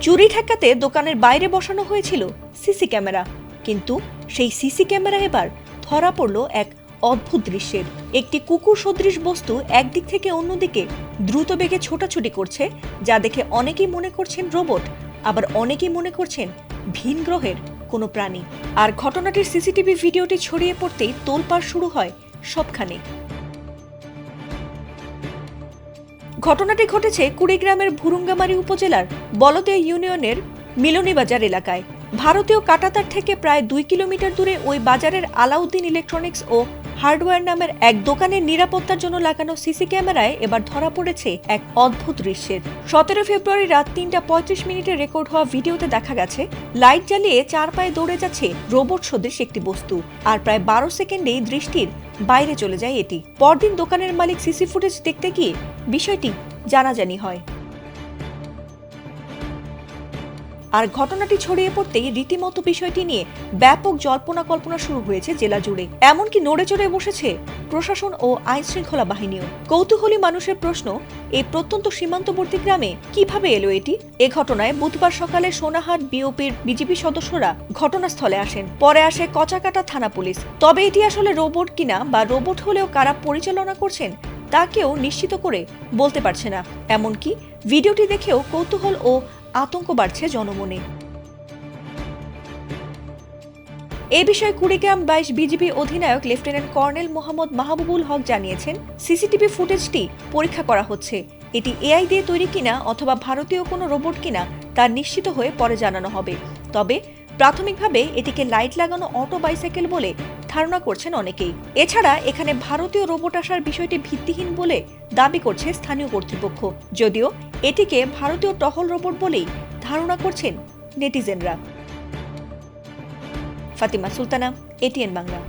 চুরি ঠেকাতে দোকানের বাইরে বসানো হয়েছিল সিসি ক্যামেরা, কিন্তু সেই সিসি ক্যামেরা এবার ধরা পড়ল এক অদ্ভুত দৃশ্যের। একটি কুকুর সদৃশ বস্তু একদিক থেকে অন্যদিকে দ্রুত বেগে ছোটাছুটি করছে, যা দেখে অনেকেই মনে করছেন রোবট, আবার অনেকেই মনে করছেন ভিন গ্রহের কোনো প্রাণী। আর ঘটনাটির সিসিটিভি ভিডিওটি ছড়িয়ে পড়তেই তোলপাড় শুরু হয় সবখানে। ঘটনাটি ঘটেছে কুড়িগ্রামের ভুরুঙ্গামারী উপজেলার বলদিয়া ইউনিয়নের মিলনীবাজার এলাকায়। ভারতীয় কাটাতার থেকে প্রায় 2 কিলোমিটার দূরে ওই বাজারের আলাউদ্দিন ইলেকট্রনিক্স ও হার্ডওয়্যার নামের এক দোকানের নিরাপত্তার জন্য লাগানো সিসি ক্যামেরায় এবার ধরা পড়েছে এক অদ্ভুত দৃশ্যের। 17 ফেব্রুয়ারি রাত 3:35 রেকর্ড হওয়া ভিডিওতে দেখা গেছে লাইট জ্বালিয়ে 4 পায়ে দৌড়ে যাচ্ছে রোবট সদৃশ একটি বস্তু, আর প্রায় 12 সেকেন্ডেই দৃষ্টির বাইরে চলে যায় এটি। পরদিন দোকানের মালিক সিসি ফুটেজ দেখতে গিয়ে বিষয়টি জানাজানি হয়। আর ঘটনাটি ছড়িয়ে পড়তেই রীতিমতো বিষয়টি নিয়ে ব্যাপক জল্পনা কল্পনা শুরু হয়েছে জেলা জুড়ে, এমনকি নড়ে চড়ে বসেছে প্রশাসন ও আইন শৃঙ্খলা বাহিনীও। কৌতূহলী মানুষের প্রশ্ন, এই প্রত্যন্ত সীমান্তবর্তী গ্রামে কিভাবে এলো এটি? এ ঘটনায় বুধবার সকালে সোনাহাট বিওপির বিজিবি সদস্যরা ঘটনাস্থলে আসেন। পরে আসে কচাকাটা থানা পুলিশ। তবে এটি আসলে রোবট কিনা বা রোবট হলেও কারা পরিচালনা করছেন তা কেউ নিশ্চিত করে বলতে পারছে না। এমনকি ভিডিওটি দেখেও কৌতূহল ও আতঙ্ক বাড়ছে জনমনে। এ বিষয়ে কুড়িগ্রাম 22 বিজিবি অধিনায়ক লেফটেন্যান্ট কর্নেল মোহাম্মদ মাহবুবুল হক জানিয়েছেন, সিসিটিভি ফুটেজটি পরীক্ষা করা হচ্ছে। এটি এআই দিয়ে তৈরি কিনা অথবা ভারতীয় কোনো রোবট কিনা তা নিশ্চিত হয়ে পরে জানানো হবে। তবে প্রাথমিকভাবে এটিকে লাইট লাগানো অটো বাইসাইকেল বলে ধারণা করছেন অনেকেই। এছাড়া এখানে ভারতীয় রোবট আসার বিষয়টি ভিত্তিহীন বলে দাবি করছে স্থানীয় কর্তৃপক্ষ, যদিও এটিকে ভারতীয় টহল রোবট বলেই ধারণা করছেন নেটিজেনরা। ফাতিমা সুলতানা, এটিএন বাংলা।